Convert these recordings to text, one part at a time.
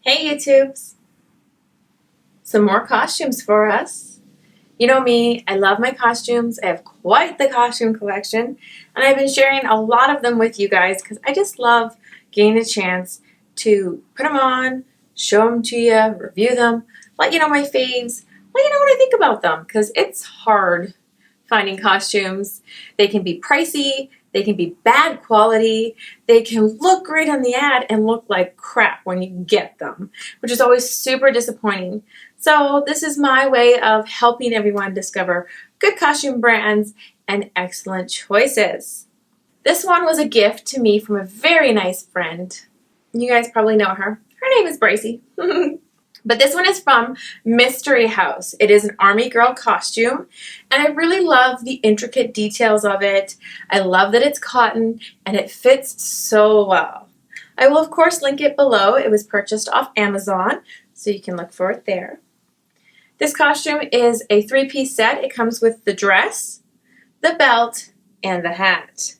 Hey YouTubes! Some more costumes for us. You know me, I love my costumes. I have quite the costume collection, and I've been sharing a lot of them with you guys because I just love getting a chance to put them on, show them to you, review them, let you know my faves, let you know what I think about them because it's hard finding costumes. They can be pricey, they can be bad quality, they can look great on the ad and look like crap when you get them, which is always super disappointing. So this is my way of helping everyone discover good costume brands and excellent choices. This one was a gift to me from a very nice friend. You guys probably know her. Her name is Bracy. But this one is from Mystery House. It is an Army girl costume, and I really love the intricate details of it. I love that it's cotton, and it fits so well. I will, of course, link it below. It was purchased off Amazon, so you can look for it there. This costume is a three-piece set. It comes with the dress, the belt, and the hat.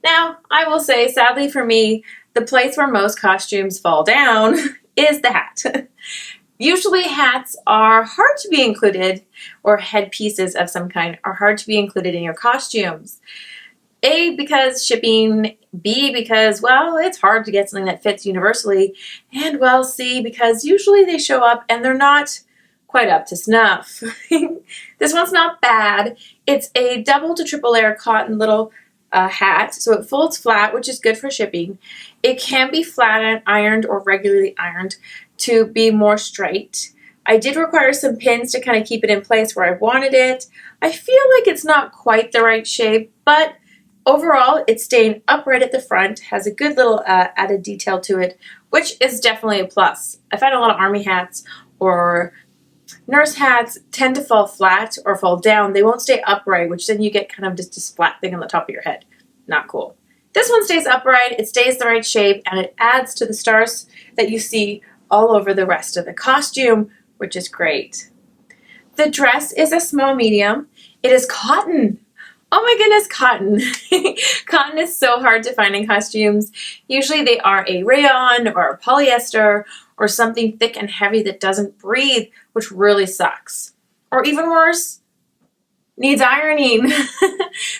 Now, I will say, sadly for me, the place where most costumes fall down is the hat. Usually hats are hard to be included, or headpieces of some kind are hard to be included in your costumes. A, because shipping, B, because, well, it's hard to get something that fits universally, and, well, C, because usually they show up and they're not quite up to snuff. This one's not bad. It's a double to triple layer cotton little hat, so it folds flat, which is good for shipping. It can be flat ironed or regularly ironed to be more straight. I did require some pins to kind of keep it in place where I wanted it. I feel like it's not quite the right shape, but overall it's staying upright at the front, has a good little added detail to it, which is definitely a plus. I find a lot of army hats or nurse hats tend to fall flat or fall down. They won't stay upright, which then you get kind of just this flat thing on the top of your head. Not cool. This one stays upright, it stays the right shape, and it adds to the stars that you see all over the rest of the costume, which is great. The dress is a small medium. It is cotton. Oh my goodness, cotton. Cotton is so hard to find in costumes. Usually they are a rayon or a polyester or something thick and heavy that doesn't breathe, which really sucks. Or even worse, needs ironing.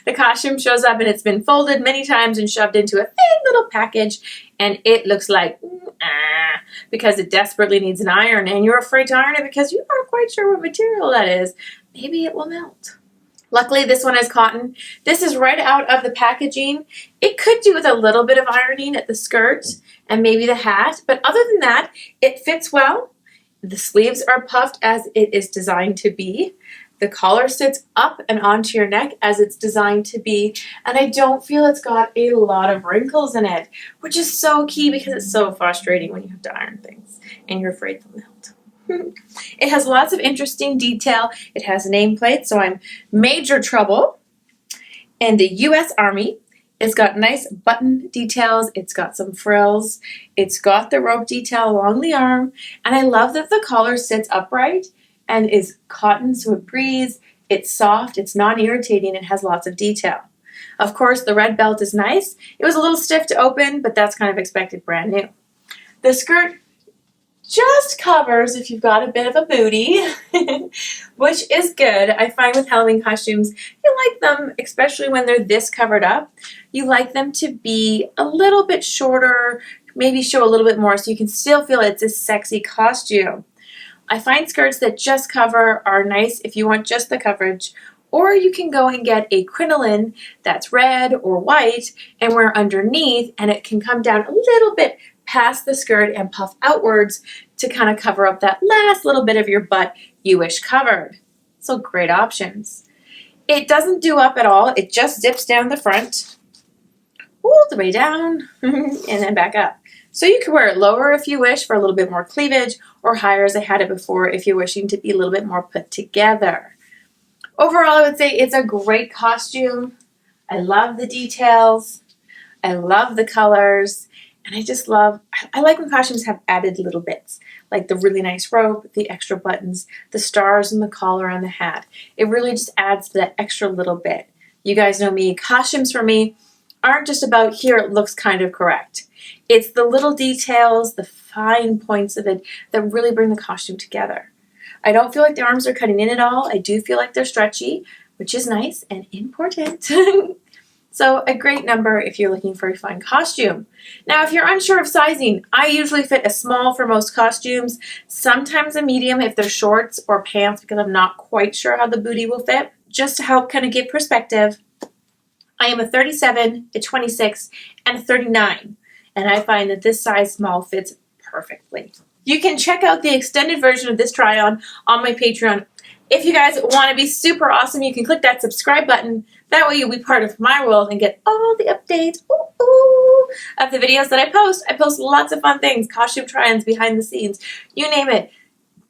The costume shows up and it's been folded many times and shoved into a thin little package, and it looks like because it desperately needs an iron, and you're afraid to iron it because you aren't quite sure what material that is. Maybe it will melt. Luckily, this one is cotton. This is right out of the packaging. It could do with a little bit of ironing at the skirt and maybe the hat, but other than that, it fits well. The sleeves are puffed as it is designed to be. The collar sits up and onto your neck as it's designed to be, and I don't feel it's got a lot of wrinkles in it, which is so key because it's so frustrating when you have to iron things and you're afraid they'll melt. It has lots of interesting detail. It has nameplates, so I'm major trouble. And the U.S. Army. It's got nice button details. It's got some frills. It's got the rope detail along the arm. And I love that the collar sits upright and is cotton, so it breathes. It's soft. It's non-irritating. It has lots of detail. Of course, the red belt is nice. It was a little stiff to open, but that's kind of expected brand new. The skirt just covers if you've got a bit of a booty, which is good. I find with Halloween costumes, you like them, especially when they're this covered up, you like them to be a little bit shorter, maybe show a little bit more so you can still feel it's a sexy costume. I find skirts that just cover are nice if you want just the coverage, or you can go and get a crinoline that's red or white and wear underneath, and it can come down a little bit past the skirt and puff outwards to kind of cover up that last little bit of your butt you wish covered. So great options. It doesn't do up at all. It just zips down the front, all the way down, and then back up. So you can wear it lower if you wish for a little bit more cleavage, or higher as I had it before if you're wishing to be a little bit more put together. Overall, I would say it's a great costume. I love the details. I love the colors. And I just love, I like when costumes have added little bits, like the really nice rope, the extra buttons, the stars and the collar and the hat. It really just adds that extra little bit. You guys know me, costumes for me aren't just about here it looks kind of correct. It's the little details, the fine points of it that really bring the costume together. I don't feel like the arms are cutting in at all. I do feel like they're stretchy, which is nice and important. So a great number if you're looking for a fun costume. Now, if you're unsure of sizing, I usually fit a small for most costumes, sometimes a medium if they're shorts or pants because I'm not quite sure how the booty will fit. Just to help kind of give perspective, I am a 37, a 26, and a 39, and I find that this size small fits perfectly. You can check out the extended version of this try-on my Patreon. If you guys want to be super awesome, you can click that subscribe button. That way you'll be part of my world and get all the updates of the videos that I post. I post lots of fun things, costume try-ons, behind the scenes, you name it,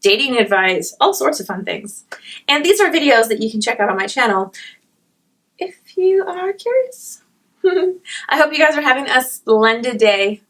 dating advice, all sorts of fun things. And these are videos that you can check out on my channel if you are curious. I hope you guys are having a splendid day.